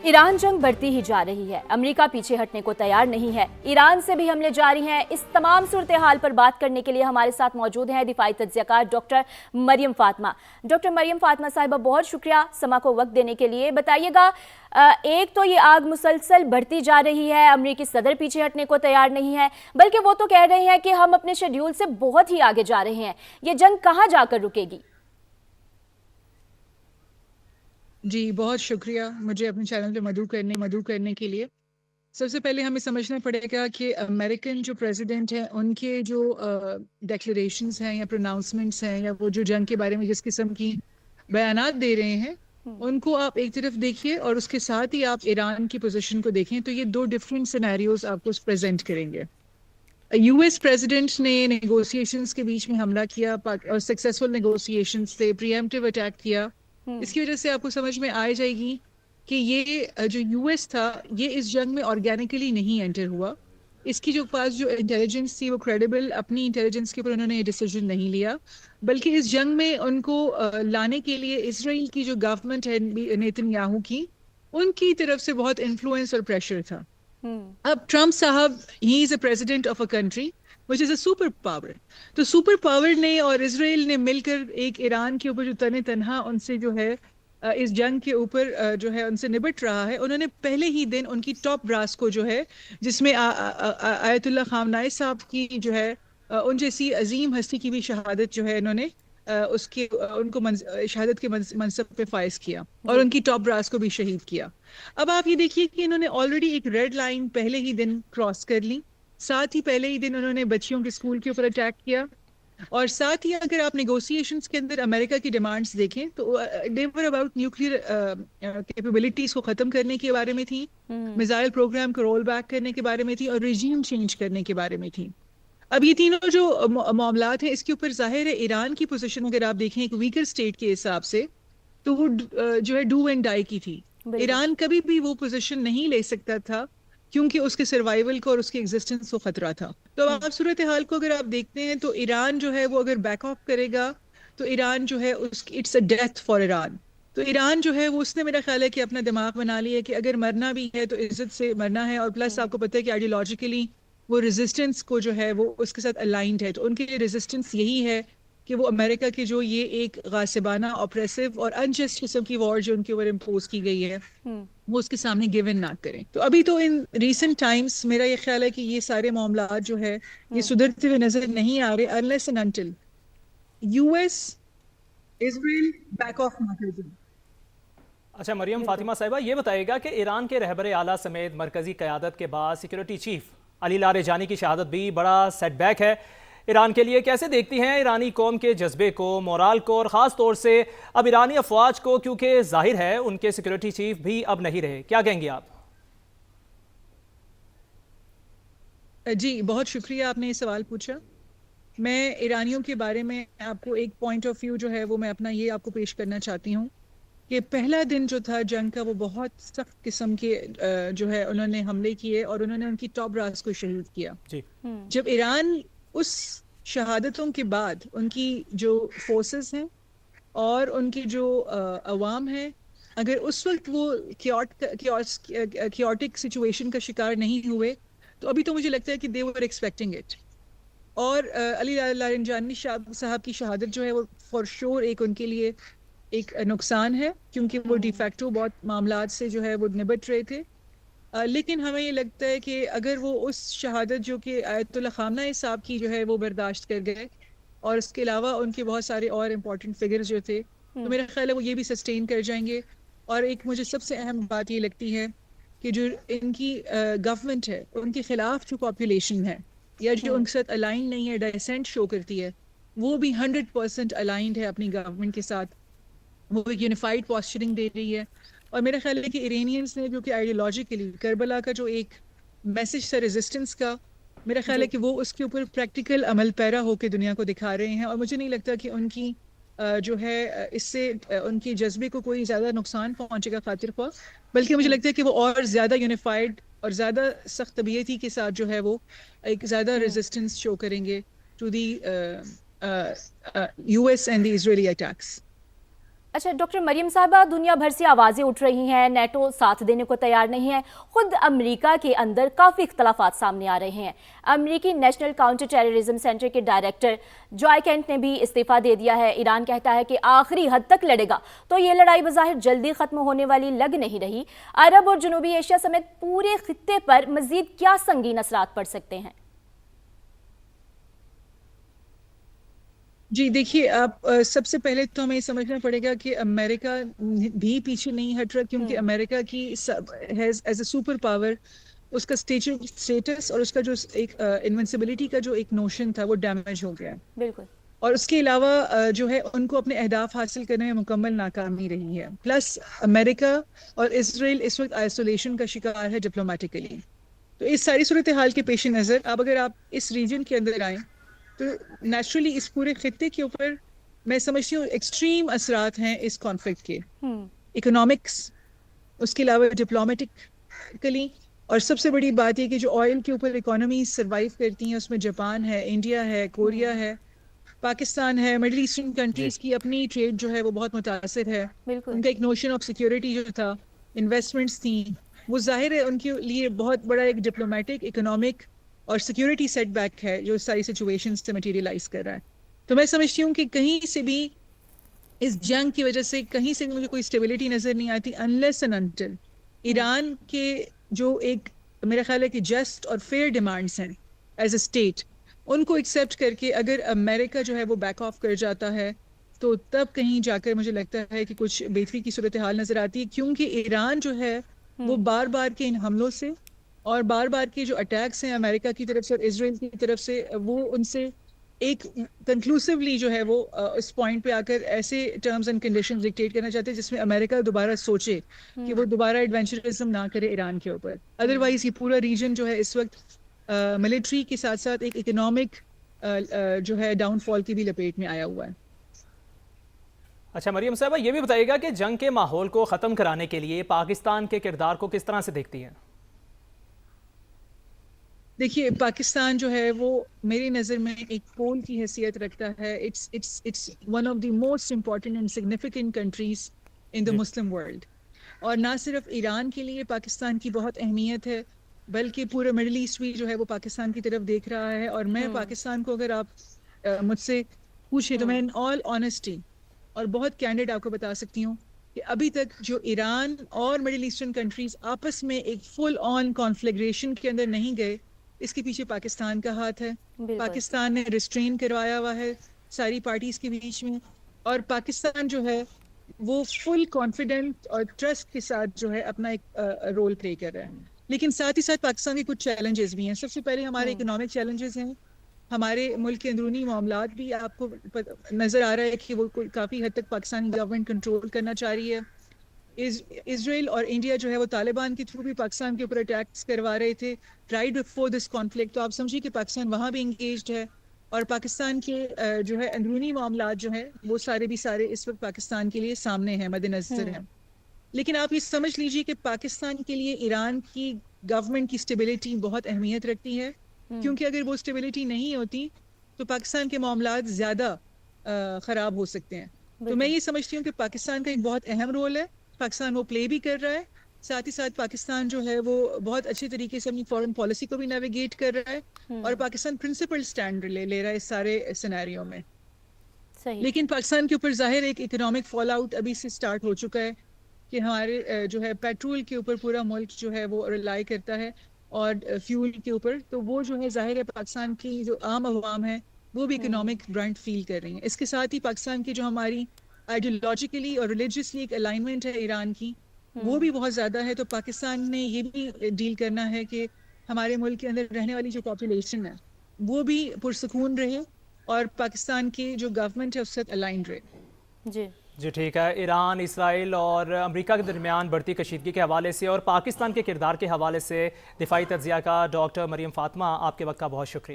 Iran जंग बढ़ती ही जा रही है। अमेरिका पीछे हटने को तैयार नहीं है। ईरान से भी हमले जारी हैं। इस तमाम सूरत हाल पर बात करने के लिए हमारे साथ मौजूद हैं दिफाई तज्ज़ियाकार डॉक्टर मरियम फातिमा। डॉक्टर मरियम फातिमा साहिबा, बहुत शुक्रिया समा को वक्त देने के लिए। बताइएगा, एक तो ये आग मुसलसल बढ़ती जा रही है, अमेरिकी सदर पीछे हटने को तैयार नहीं है, बल्कि वो तो कह रहे हैं कि हम अपने शेड्यूल से बहुत ही आगे जा रहे हैं। ये जंग कहाँ जाकर रुकेगी? जी, बहुत शुक्रिया मुझे अपने चैनल पे मदऊ करने के लिए। सबसे पहले हमें समझना पड़ेगा कि अमेरिकन जो प्रेसिडेंट हैं उनके जो डिक्लेरेशंस हैं या प्रोनाउंसमेंट्स हैं या वो जो जंग के बारे में जिस किस्म की बयानात दे रहे हैं उनको आप एक तरफ देखिए और उसके साथ ही आप ईरान की पोजीशन को देखें तो ये दो डिफरेंट सिनेरियोज आपको प्रेजेंट करेंगे। यूएस प्रेसिडेंट ने नेगोशिएशंस के बीच में हमला किया और सक्सेसफुल नेगोशिएशंस से प्रीएम्प्टिव अटैक किया। इसकी वजह से आपको समझ में आ जाएगी कि ये जो यूएस था ये इस जंग में ऑर्गेनिकली नहीं एंटर हुआ। इसकी जो पास जो इंटेलिजेंस थी वो क्रेडिबल अपनी इंटेलिजेंस के ऊपर उन्होंने ये डिसीजन नहीं लिया, बल्कि इस जंग में उनको लाने के लिए इसराइल की जो गवर्नमेंट है नेतन्याहू की, उनकी तरफ से बहुत इन्फ्लुएंस और प्रेशर था। अब ट्रम्प साहब he is a president of a country which is a super power. तो सुपर पावर ने और इसराइल ने मिलकर एक ईरान के ऊपर जो तने तनहा उनसे जो है इस जंग के ऊपर जो है उनसे निपट रहा है, उन्होंने पहले ही दिन उनकी टॉप ब्रास को जो है जिसमें आयतुल्लाह खामनाई साहब की जो है उन जैसी अजीम हस्ती की भी शहादत जो है इन्होंने उसके उनको शहादत के मनसब पे फाइज किया और उनकी टॉप ब्रास को भी शहीद किया। अब आप ये देखिए कि इन्होंने ऑलरेडी एक रेड लाइन पहले ही दिन क्रॉस कर ली। साथ ही पहले ही दिन उन्होंने बच्चियों के स्कूल के ऊपर अटैक किया और साथ ही अगर आप नेगोशिएशंस के अंदर अमेरिका की डिमांड्स देखें तो दे वर अबाउट न्यूक्लियर कैपेबिलिटीज को ख़त्म करने के बारे में थी, मिसाइल प्रोग्राम को रोल बैक करने के बारे में थी और रिजीम चेंज करने के बारे में थी। अब ये तीनों जो मामलात हैं इसके ऊपर जाहिर है ईरान की पोजीशन अगर आप देखें एक वीकर स्टेट के हिसाब से तो वो जो है डू एंड डाई की थी। ईरान कभी भी वो पोजीशन नहीं ले सकता था क्योंकि उसके सर्वाइवल को और उसके एग्जिस्टेंस को खतरा था। तो आप सूरत हाल को अगर आप देखते हैं तो ईरान जो है वो अगर बैक ऑफ करेगा तो ईरान जो है उसकी it's a death for Iran. तो ईरान जो है वो उसने मेरा ख्याल है कि अपना दिमाग बना लिया कि अगर मरना भी है तो इज्जत से मरना है और प्लस आपको पता है कि आइडियोलॉजिकली वो रेजिस्टेंस को जो है वो उसके साथ अलाइंड है। तो उनके लिए रेजिस्टेंस यही है कि वो अमेरिका की जो ये एक गासिबाना ऑप्रेसिव और अनजस्ट किस्म की वॉर जो उनके ऊपर इम्पोज की गई है वो उसके सामने गिव इन ना करें। तो अभी तो इन रीसेंट टाइम्स मेरा ये ख्याल है कि ये सारे मामलात जो है ये सुधरते हुए नजर नहीं आ रहे unless and until US Israel back of ना कर दे। अच्छा मरियम फातिमा साहिबा, ये बताइएगा कि ईरान के रहबर आला समेत मरकजी क़यादत के बाद सिक्योरिटी चीफ अली लारेजानी की शहादत भी बड़ा सेटबैक है ईरान के लिए। कैसे देखती हैं ईरानी कौम के जज्बे को, मोराल को और ख़ास तौर से अब ईरानी अफवाज को, क्योंकि जाहिर है उनके सिक्योरिटी चीफ भी अब नहीं रहे, क्या कहेंगे आप? जी, बहुत शुक्रिया आपने ये सवाल पूछा। मैं ईरानियों के बारे में आपको एक पॉइंट ऑफ व्यू जो है वो मैं अपना ये आपको पेश करना चाहती हूँ कि पहला दिन जो था जंग का वो बहुत सख्त किस्म के जो है उन्होंने हमले किए और उन्होंने उनकी टॉप ब्रास को शहीद किया जी। जब ईरान उस शहादतों के बाद उनकी जो फोर्सेस हैं और उनकी जो अवाम है, अगर उस वक्त वो क्योटिक सिचुएशन का शिकार नहीं हुए तो अभी तो मुझे लगता है कि दे वर एक्सपेक्टिंग इट। और अली लारेजानी साहब की शहादत जो है वो फॉर श्योर एक उनके लिए एक नुकसान है क्योंकि वो डिफैक्टो बहुत मामलात से जो है वो निपट रहे थे। लेकिन हमें ये लगता है कि अगर वो उस शहादत जो कि आयतुल्लाह खामनाई साहब की जो है वो बर्दाश्त कर गए और इसके अलावा उनके बहुत सारे और इम्पोर्टेंट फिगर्स जो थे तो मेरा ख्याल है वो ये भी सस्टेन कर जाएंगे। और एक मुझे सबसे अहम बात ये लगती है कि जो इनकी गवर्नमेंट है उनके खिलाफ जो पॉपुलेशन है या जो उनके साथ अलाइन नहीं है, डाइसेंट शो करती है, वो भी 100% अलाइंड है अपनी गवर्नमेंट के साथ। वो एक यूनिफाइड पॉस्चरिंग दे रही है और मेरा ख्याल है कि इरानियंस ने जो कि आइडियोलॉजिकली करबला का जो एक मैसेज था रेजिस्टेंस का, मेरा ख्याल है कि वो उसके ऊपर प्रैक्टिकल अमल पैरा होकर दुनिया को दिखा रहे हैं। और मुझे नहीं लगता कि उनकी जो है इससे उनके जज्बे को कोई ज़्यादा नुकसान पहुंचेगा खातिर ख्वाह, बल्कि मुझे लगता है कि वो और ज़्यादा यूनिफाइड और ज़्यादा सख्त तबीयती के साथ जो है वो एक ज़्यादा रेजिस्टेंस शो करेंगे to the US and the Israeli attacks. अच्छा डॉक्टर मरियम साहबा, दुनिया भर से आवाज़ें उठ रही हैं, नेटो साथ देने को तैयार नहीं है, खुद अमेरिका के अंदर काफ़ी इख्तलाफात सामने आ रहे हैं। अमेरिकी नेशनल काउंटर टेररिज्म सेंटर के डायरेक्टर जॉय केंट ने भी इस्तीफा दे दिया है। ईरान कहता है कि आखिरी हद तक लड़ेगा, तो ये लड़ाई बज़ाहिर जल्दी ख़त्म होने वाली लग नहीं रही। अरब और जनूबी एशिया समेत पूरे खित्ते पर मज़ीद क्या संगीन असरात पड़ सकते हैं? जी देखिए, आप सबसे पहले तो हमें समझना पड़ेगा कि अमेरिका भी पीछे नहीं हट रहा, क्योंकि अमेरिका की एज अ सुपर पावर उसका स्टेटस और उसका जो एक इनविंसिबिलिटी का जो एक नोशन था वो डैमेज हो गया है। बिल्कुल। और उसके अलावा जो है उनको अपने अहदाफ हासिल करने में मुकम्मल नाकामी रही है। प्लस अमेरिका और इसराइल इस वक्त आइसोलेशन का शिकार है डिप्लोमेटिकली। तो इस सारी सूरत हाल के पेश नज़र अब अगर आप इस रीजन के अंदर आएँ तो नेचुरली इस पूरे खित्ते के ऊपर मैं समझती हूँ एक्सट्रीम असरात हैं इस कॉन्फ्लिक्ट के, इकोनॉमिक्स, उसके अलावा डिप्लोमेटिकली, और सबसे बड़ी बात ये कि जो ऑयल के ऊपर इकोनॉमी सर्वाइव करती हैं उसमें जापान है, इंडिया है, कोरिया है, पाकिस्तान है, मिडिल ईस्टर्न कंट्रीज की अपनी ट्रेड जो है वो बहुत मुतासिर है। उनका एक नोशन ऑफ सिक्योरिटी जो था, इन्वेस्टमेंट्स थी, वो जाहिर है उनके लिए बहुत बड़ा एक डिप्लोमेटिक, इकोनॉमिक और सिक्योरिटी सेटबैक है जो सारी सिचुएशंस से मटेरियलाइज कर रहा है। तो मैं समझती हूँ कि कहीं से भी इस जंग की वजह से कहीं से भी मुझे कोई स्टेबिलिटी नज़र नहीं आती अनलेस एंड अनटिल ईरान के जो एक मेरा ख्याल है कि जस्ट और फेयर डिमांड्स हैं एज अ स्टेट, उनको एक्सेप्ट करके अगर अमेरिका जो है वो बैक ऑफ कर जाता है तो तब कहीं जाकर मुझे लगता है कि कुछ बेहतरी की सूरत हाल नज़र आती है। क्योंकि ईरान जो है वो बार बार के इन हमलों से और बार बार के जो अटैक्स हैं अमेरिका की तरफ से और इजराइल की तरफ से, वो उनसे एक कंक्लूसिवली जो है वो इस पॉइंट पे आकर ऐसे टर्म्स एंड कंडीशंस डिक्टेट करना चाहते हैं जिसमें अमेरिका दोबारा सोचे कि वो दोबारा एडवेंचरिज्म ना करे ईरान के ऊपर। अदरवाइज ये पूरा रीजन जो है इस वक्त मिलिट्री के साथ साथ एक इकोनॉमिक जो है डाउनफॉल की भी लपेट में आया हुआ है। अच्छा मरियम साहबा, ये भी बताइएगा कि जंग के माहौल को ख़त्म कराने के लिए पाकिस्तान के किरदार को किस तरह से देखती हैं? देखिए, पाकिस्तान जो है वो मेरी नज़र में एक पोल की हैसियत रखता है। It's one of the most important and significant countries in the Muslim world. और ना सिर्फ ईरान के लिए पाकिस्तान की बहुत अहमियत है, बल्कि पूरे मिडिल ईस्ट भी जो है वो पाकिस्तान की तरफ देख रहा है। और मैं पाकिस्तान को अगर आप मुझसे पूछे तो मैं इन ऑल ऑनेस्टी और बहुत कैंडिड आपको बता सकती हूँ कि अभी तक जो ईरान और मिडिल ईस्टर्न कंट्रीज आपस में एक फुल ऑन कॉन्फ्लिग्रेशन के अंदर नहीं गए, इसके पीछे पाकिस्तान का हाथ है। पाकिस्तान ने रिस्ट्रेन करवाया हुआ है सारी पार्टीज के बीच में, और पाकिस्तान जो है वो फुल कॉन्फिडेंट और ट्रस्ट के साथ जो है अपना एक रोल प्ले कर रहा है। लेकिन साथ ही साथ पाकिस्तान के कुछ चैलेंजेस भी हैं। सबसे पहले हमारे इकोनॉमिक चैलेंजेस हैं, हमारे मुल्क के अंदरूनी मामलात भी आपको नज़र आ रहा है कि वो काफ़ी हद तक पाकिस्तानी गवर्नमेंट कंट्रोल करना चाह रही है। इजराइल और इंडिया जो है वो तालिबान के थ्रू भी पाकिस्तान के ऊपर अटैक्स करवा रहे थे राइट बिफोर दिस कॉन्फ्लिक्ट। तो आप समझिए कि पाकिस्तान वहाँ भी इंगेज्ड है, और पाकिस्तान के जो है अंदरूनी मामलात जो है वो सारे भी सारे इस वक्त पाकिस्तान के लिए सामने हैं, मद्देनजर हैं। लेकिन आप ये समझ लीजिए कि पाकिस्तान के लिए ईरान की गवर्नमेंट की स्टेबिलिटी बहुत अहमियत रखती है, क्योंकि अगर वो स्टेबिलिटी नहीं होती तो पाकिस्तान के मामलात ज़्यादा ख़राब हो सकते हैं। तो मैं ये समझती हूँ कि पाकिस्तान का एक बहुत अहम रोल है, पाकिस्तान वो प्ले भी कर रहा है। साथ ही साथ पाकिस्तान जो है वो बहुत अच्छे तरीके से अपनी फॉरेन पॉलिसी को भी नेविगेट कर रहा है, और पाकिस्तान प्रिंसिपल स्टैंड ले रहा है इस सारे सिनेरियो में। सही। लेकिन पाकिस्तान के ऊपर जाहिर एक इकोनॉमिक फॉल आउट अभी से स्टार्ट हो चुका है कि हमारे जो है पेट्रोल के ऊपर पूरा मुल्क जो है वो रिलाई करता है और फ्यूल के ऊपर, तो वो जो है जाहिर है पाकिस्तान की जो आम आवाम है वो भी इकोनॉमिक ब्रंट फील कर रही है। इसके साथ ही पाकिस्तान की जो हमारी आइडियोलॉजिकली और रिलीजियसली एक अलाइनमेंट है ईरान की, वो भी बहुत ज़्यादा है। तो पाकिस्तान ने ये भी डील करना है कि हमारे मुल्क के अंदर रहने वाली जो पॉपुलेशन है वो भी पुरसकून रहे और पाकिस्तान की जो गवर्नमेंट है उसके साथ अलाइन रहे। जी ठीक है। ईरान, इसराइल और अमेरिका के दरमियान बढ़ती कशीदगी के हवाले से और पाकिस्तान के किरदार के हवाले से दिफाई तज्ज़िया का डॉक्टर मरियम फातिमा, आपके वक्त का बहुत शुक्रिया।